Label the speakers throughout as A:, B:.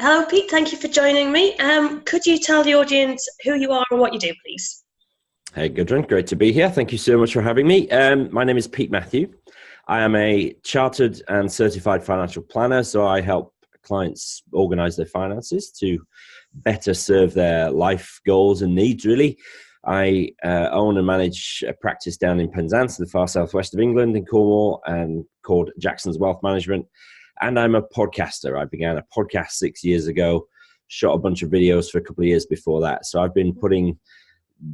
A: Hello, Pete. Thank you for joining me. Could you tell the audience who you are and what you do, please?
B: Hey, Gudrun, great to be here. Thank you so much for having me. My name is Pete Matthew. I am a chartered and certified financial planner, so I help clients organize their finances to better serve their life goals and needs, really. I own and manage a practice down in Penzance, the far southwest of England in Cornwall, and called Jackson's Wealth Management. And I'm a podcaster. I began a podcast 6 years ago, shot a bunch of videos for a couple of years before that. So I've been putting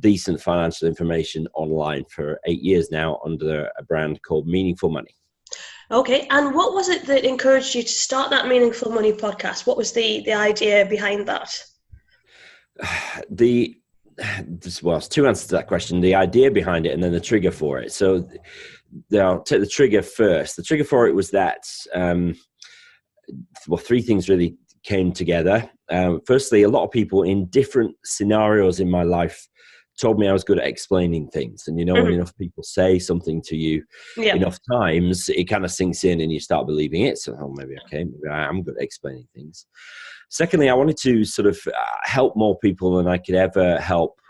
B: decent financial information online for 8 years now under a brand called Meaningful Money.
A: Okay, and what was it that encouraged you to start that Meaningful Money podcast? What was the idea behind that?
B: It's two answers to that question: the idea behind it, and then the trigger for it. So, I'll take the trigger first. The trigger for it was that, three things really came together. Firstly, a lot of people in different scenarios in my life told me I was good at explaining things. And when enough people say something to you enough times, it kind of sinks in and you start believing it. So, maybe I am good at explaining things. Secondly, I wanted to sort of help more people than I could ever help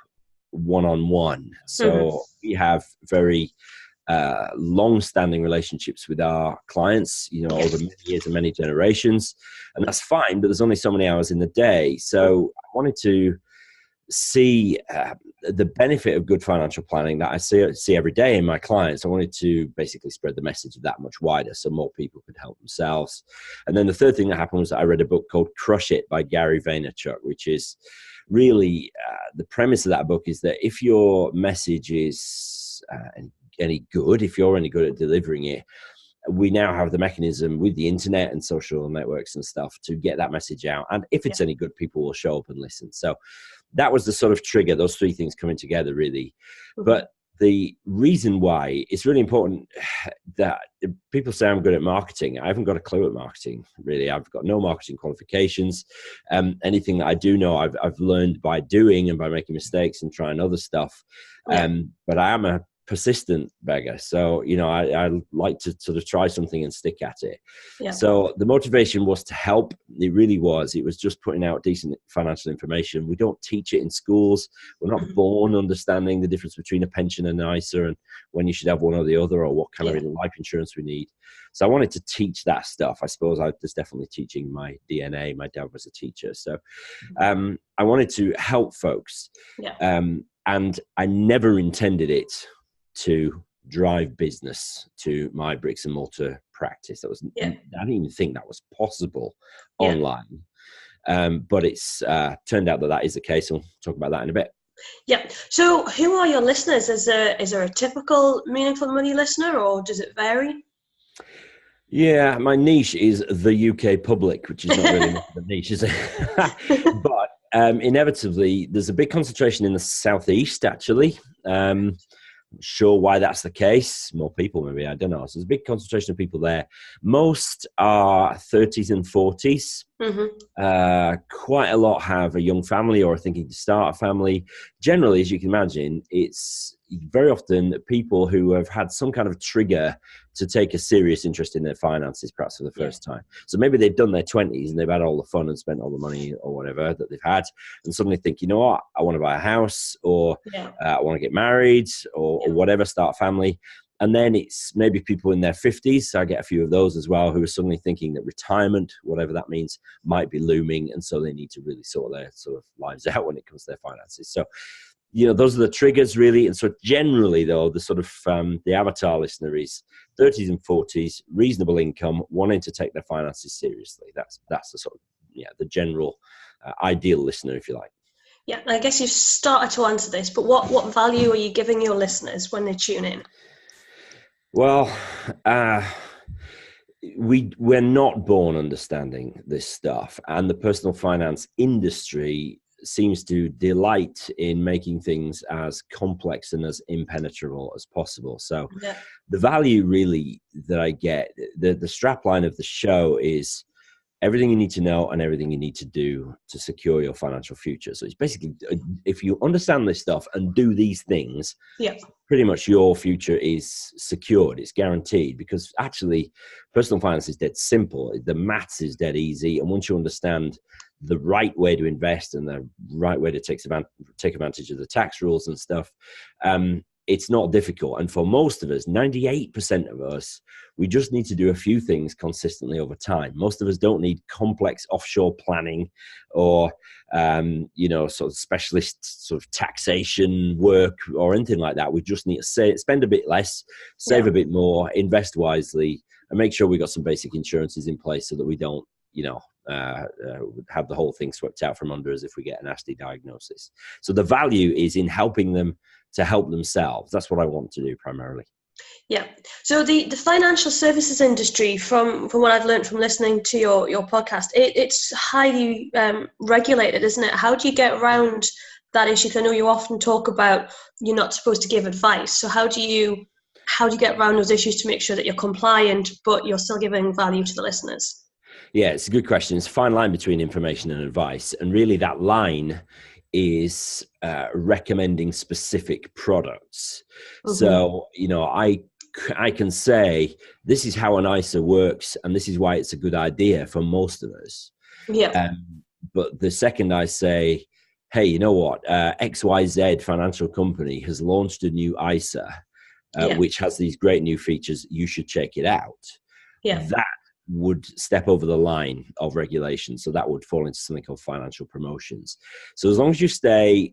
B: one-on-one. So we have very long-standing relationships with our clients, over many years and many generations. And that's fine, but there's only so many hours in the day. So I wanted to see the benefit of good financial planning that I see every day in my clients. I wanted to basically spread the message that much wider so more people could help themselves. And then the third thing that happened was that I read a book called Crush It by Gary Vaynerchuk, which is really the premise of that book is that if your message is any good, if you're any good at delivering it, we now have the mechanism with the internet and social networks and stuff to get that message out. And if it's any good, people will show up and listen. So that was the sort of trigger, those three things coming together, really. But the reason why it's really important that people say I'm good at marketing. I haven't got a clue at marketing, really. I've got no marketing qualifications. Anything that I do know, I've learned by doing and by making mistakes and trying other stuff. But I am a persistent beggar. So, I like to sort of try something and stick at it. So the motivation was to help. It really was. It was just putting out decent financial information. We don't teach it in schools. We're not born understanding the difference between a pension and an ISA and when you should have one or the other or what kind of life insurance we need. So I wanted to teach that stuff. I suppose I was definitely teaching my DNA. My dad was a teacher. So I wanted to help folks. And I never intended it to drive business to my bricks and mortar practice. I didn't even think that was possible online. But it's turned out that is the case. We'll talk about that in a bit.
A: Yeah. So who are your listeners? Is there a typical Meaningful Money listener or does it vary?
B: Yeah, my niche is the UK public, which is not really much of a niche, is it? But inevitably, there's a big concentration in the Southeast, actually. Not sure why that's the case. More people, maybe. I don't know. So there's a big concentration of people there. Most are 30s and 40s. Quite a lot have a young family or are thinking to start a family. Generally, as you can imagine, it's very often people who have had some kind of trigger to take a serious interest in their finances, perhaps for the first time. So maybe they've done their 20s and they've had all the fun and spent all the money or whatever that they've had, and suddenly think, you know what, I want to buy a house, or I want to get married, or whatever, start a family. And then it's maybe people in their 50s, so I get a few of those as well, who are suddenly thinking that retirement, whatever that means, might be looming, and so they need to really sort their sort of lives out when it comes to their finances. So those are the triggers, really. And so generally, though, the sort of the avatar listener is 30s and 40s, reasonable income, wanting to take their finances seriously. That's the sort of the general ideal listener, if you like.
A: Yeah, I guess you've started to answer this, but what value are you giving your listeners when they tune in?
B: Well, we're not born understanding this stuff, and the personal finance industry seems to delight in making things as complex and as impenetrable as possible. So the value really that I get, the strap line of the show is everything you need to know and everything you need to do to secure your financial future. So it's basically, if you understand this stuff and do these things, pretty much your future is secured. It's guaranteed, because actually personal finance is dead simple. The maths is dead easy. And once you understand the right way to invest and the right way to take advantage of the tax rules and stuff, it's not difficult. And for most of us, 98% of us, we just need to do a few things consistently over time. Most of us don't need complex offshore planning or, sort of specialist sort of taxation work or anything like that. We just need to spend a bit less, save a bit more, invest wisely, and make sure we got some basic insurances in place so that we don't, have the whole thing swept out from under us if we get a nasty diagnosis. So the value is in helping them to help themselves. That's what I want to do primarily.
A: Yeah. So the financial services industry, from what I've learned from listening to your podcast, it's highly regulated, isn't it? How do you get around that issue? 'Cause I know you often talk about you're not supposed to give advice. So how do you get around those issues to make sure that you're compliant, but you're still giving value to the listeners?
B: Yeah, it's a good question. It's a fine line between information and advice. And really that line is recommending specific products. Mm-hmm. So, I can say, this is how an ISA works, and this is why it's a good idea for most of us.
A: Yeah.
B: But the second I say, hey, you know what, XYZ financial company has launched a new ISA, which has these great new features, you should check it out.
A: Yeah.
B: That would step over the line of regulation. So that would fall into something called financial promotions. So as long as you stay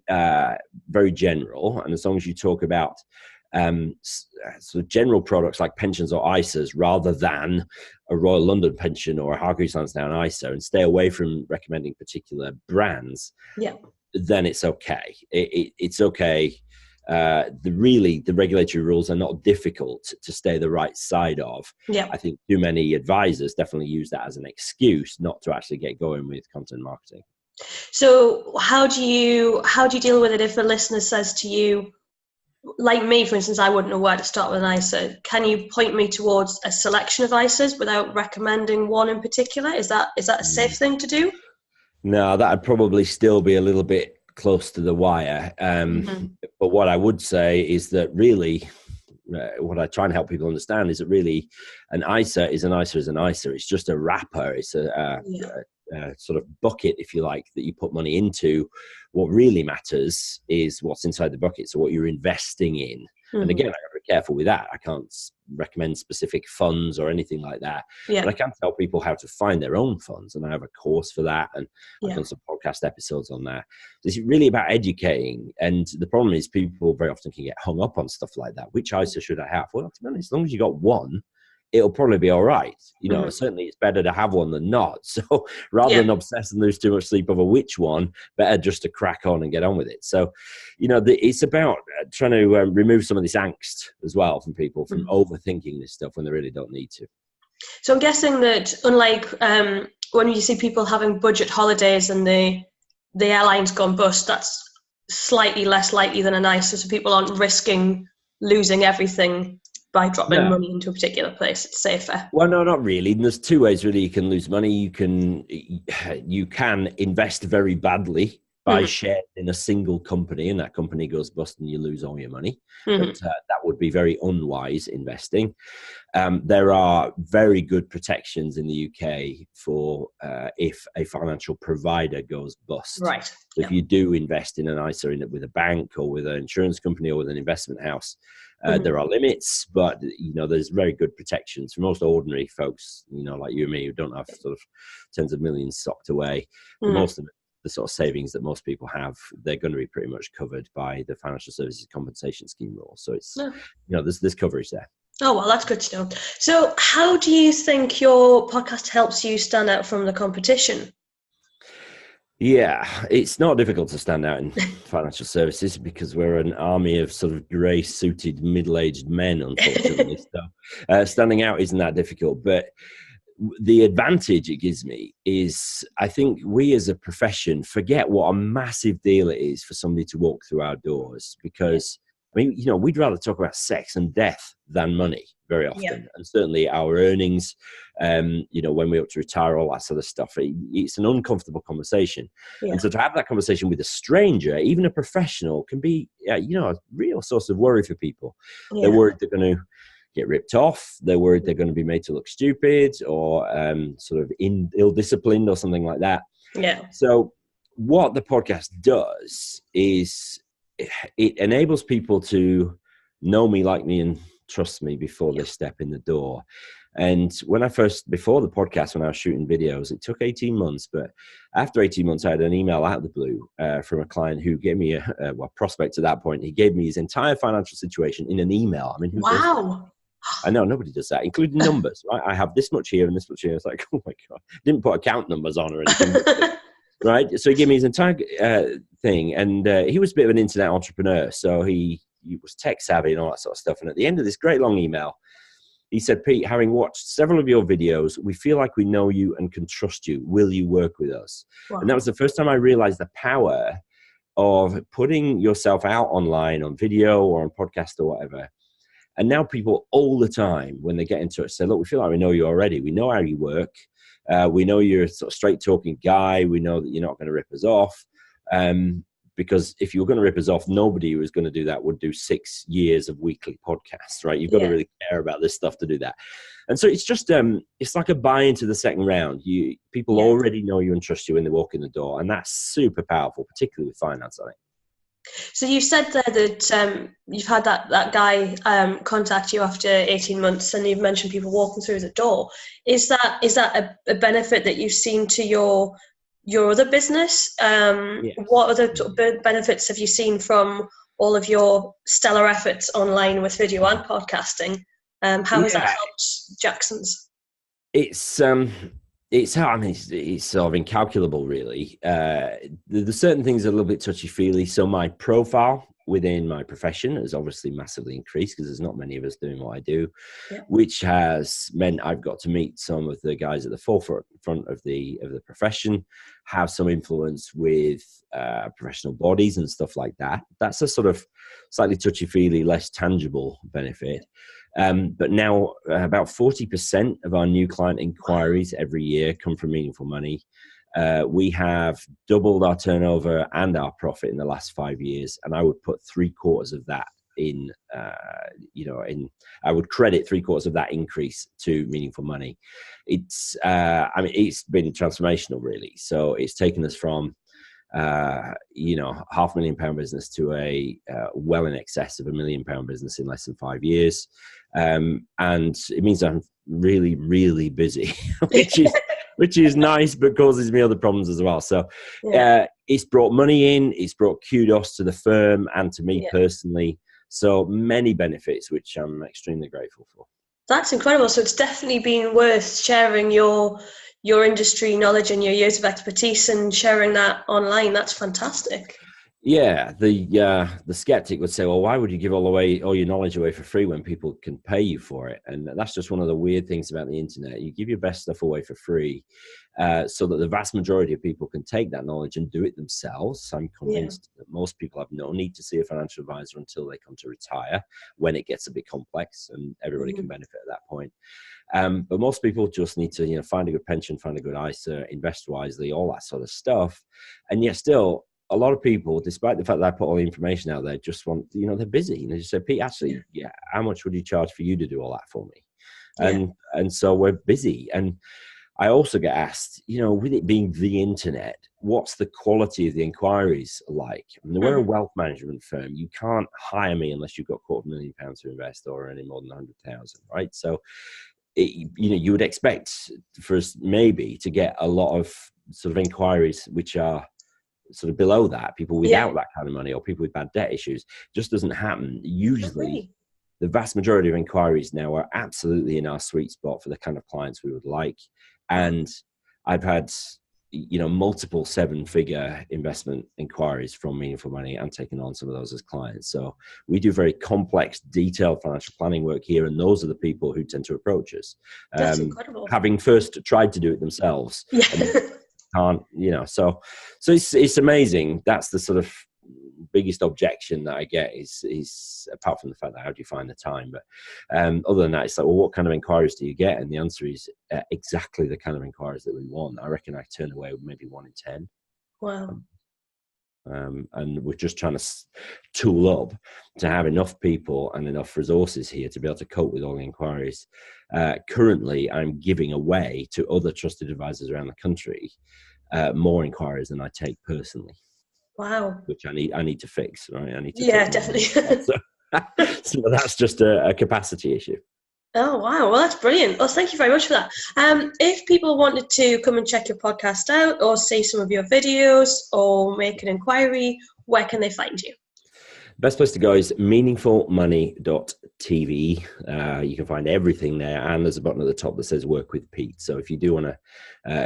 B: very general, and as long as you talk about sort of general products like pensions or ISAs rather than a Royal London pension or a Hargreaves Lansdown ISA, and stay away from recommending particular brands, then it's okay. It's okay. The regulatory rules are not difficult to stay the right side of.
A: Yeah.
B: I think too many advisors definitely use that as an excuse not to actually get going with content marketing.
A: So how do you deal with it if a listener says to you, like me, for instance, I wouldn't know where to start with an ISA. Can you point me towards a selection of ISAs without recommending one in particular? Is that a safe thing to do?
B: No, that'd probably still be a little bit close to the wire. But what I would say is that really, what I try and help people understand is that really an ISA is an ISA is an ISA. It's just a wrapper. It's a sort of bucket, if you like, that you put money into. What really matters is what's inside the bucket, so what you're investing in. Mm-hmm. And again, I got to be careful with that. I can't recommend specific funds or anything like that. Yeah. But I can tell people how to find their own funds, and I have a course for that, and I've done some podcast episodes on that. So it's really about educating. And the problem is people very often can get hung up on stuff like that. Which ISA should I have? Well, to be honest, as long as you got one, it'll probably be all right. Certainly it's better to have one than not. So rather than obsess and lose too much sleep over which one, better just to crack on and get on with it. So, it's about trying to remove some of this angst as well from people, from overthinking this stuff when they really don't need to.
A: So I'm guessing that unlike when you see people having budget holidays and the airline's gone bust, that's slightly less likely than an ISA. So people aren't risking losing everything by dropping money into a particular place. It's safer.
B: Well, no, not really. And there's two ways really you can lose money. You can invest very badly by sharing in a single company, and that company goes bust and you lose all your money. But that would be very unwise investing. There are very good protections in the UK for if a financial provider goes bust.
A: Right.
B: So if you do invest in an ISA with a bank or with an insurance company or with an investment house, there are limits, but there's very good protections for most ordinary folks, like you and me, who don't have sort of tens of millions socked away. For most of it, the sort of savings that most people have, they're going to be pretty much covered by the Financial Services Compensation Scheme rules. So it's there's coverage there.
A: Oh, well, that's good to know. So how do you think your podcast helps you stand out from the competition?
B: Yeah, it's not difficult to stand out in financial services because we're an army of sort of grey-suited, middle-aged men, unfortunately. So standing out isn't that difficult. But the advantage it gives me is I think we as a profession forget what a massive deal it is for somebody to walk through our doors, because mean, we'd rather talk about sex and death than money very often.
A: Yeah.
B: And certainly our earnings, when we're up to retire, all that sort of stuff, it's an uncomfortable conversation. Yeah. And so to have that conversation with a stranger, even a professional, can be, a real source of worry for people. Yeah. They're worried they're going to get ripped off. They're worried they're going to be made to look stupid or sort of ill-disciplined or something like that.
A: Yeah.
B: So what the podcast does is it enables people to know me, like me, and trust me before they step in the door. And before the podcast, when I was shooting videos, it took 18 months. But after 18 months, I had an email out of the blue from a client who gave me a prospect at that point. He gave me his entire financial situation in an email. I mean, who does that? I know nobody does that, including numbers. Right? I have this much here and this much here. It's like, oh my God, didn't put account numbers on or anything. Right. So he gave me his entire thing. And he was a bit of an internet entrepreneur. So he was tech savvy and all that sort of stuff. And at the end of this great long email, he said, Pete, having watched several of your videos, we feel like we know you and can trust you. Will you work with us? Wow. And that was the first time I realized the power of putting yourself out online on video or on podcast or whatever. And now people all the time, when they get in touch, say, look, we feel like we know you already. We know how you work. We know you're a sort of straight talking guy. We know that you're not going to rip us off. Because if you were going to rip us off, nobody who was going to do that would do 6 years of weekly podcasts, right? You've got to really care about this stuff to do that. And so it's just, it's like a buy into the second round. People already know you and trust you when they walk in the door. And that's super powerful, particularly with finance, I think.
A: So you said there that you've had that guy contact you after 18 months, and you've mentioned people walking through the door. Is that a benefit that you've seen to your other business? What other benefits have you seen from all of your stellar efforts online with video and podcasting? How has that helped Jackson's?
B: It's sort of incalculable, really. There's certain things that are a little bit touchy-feely. So my profile within my profession has obviously massively increased because there's not many of us doing what I do, which has meant I've got to meet some of the guys at the forefront of the profession, have some influence with professional bodies and stuff like that. That's a sort of slightly touchy-feely, less tangible benefit. But now about 40% of our new client inquiries every year come from Meaningful Money. We have doubled our turnover and our profit in the last 5 years. And I would put 3/4 of that I would credit 3/4 of that increase to Meaningful Money. It's been transformational, really. So it's taken us from, £500,000 business to a well in excess of £1 million business in less than 5 years. And it means I'm really, really busy, which is nice, but causes me other problems as well. So it's brought money in, it's brought kudos to the firm and to me personally. So many benefits, which I'm extremely grateful for.
A: That's incredible. So it's definitely been worth sharing your industry knowledge and your years of expertise and sharing that online. That's fantastic.
B: Yeah, the skeptic would say, well, why would you give all your knowledge away for free when people can pay you for it? And that's just one of the weird things about the internet. You give your best stuff away for free so that the vast majority of people can take that knowledge and do it themselves. I'm convinced that most people have no need to see a financial advisor until they come to retire, when it gets a bit complex and everybody can benefit at that point. But most people just need to find a good pension, find a good ISA, invest wisely, all that sort of stuff. And yet still, a lot of people, despite the fact that I put all the information out there, just want, they're busy. They just say, Pete, actually, how much would you charge for you to do all that for me? And so we're busy. And I also get asked, with it being the internet, what's the quality of the inquiries like? I mean, we're a wealth management firm. You can't hire me unless you've got £250,000 to invest or any more than 100,000, right? So, you would expect for us maybe to get a lot of sort of inquiries which are sort of below that, people without that kind of money or people with bad debt issues. Just doesn't happen. Usually the vast majority of inquiries now are absolutely in our sweet spot for the kind of clients we would like. And I've had, multiple 7-figure investment inquiries from Meaningful Money and taken on some of those as clients. So we do very complex, detailed financial planning work here. And those are the people who tend to approach us.
A: That's incredible.
B: Having first tried to do it themselves. Can't, so it's amazing. That's the sort of biggest objection that I get is apart from the fact that how do you find the time, but other than that, it's like, well, what kind of inquiries do you get? And the answer is exactly the kind of inquiries that we want. I reckon I turn away maybe 1 in 10.
A: Wow.
B: And we're just trying to tool up to have enough people and enough resources here to be able to cope with all the inquiries. Currently, I'm giving away to other trusted advisors around the country more inquiries than I take personally.
A: Wow.
B: Which I need to fix, right? I need to
A: definitely.
B: So that's just a capacity issue.
A: Oh, wow. Well, that's brilliant. Well, thank you very much for that. If people wanted to come and check your podcast out or see some of your videos or make an inquiry, where can they find you?
B: Best place to go is meaningfulmoney.tv. You can find everything there, and there's a button at the top that says work with Pete. So if you do want to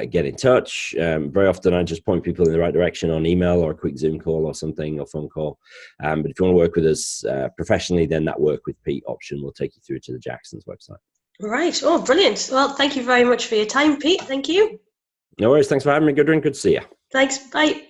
B: get in touch, very often I just point people in the right direction on email or a quick Zoom call or something, or phone call. But if you want to work with us professionally, then that work with Pete option will take you through to the Jackson's website.
A: Right. Oh, brilliant. Well, thank you very much for your time, Pete. Thank you.
B: No worries. Thanks for having me. Good to see you.
A: Thanks. Bye.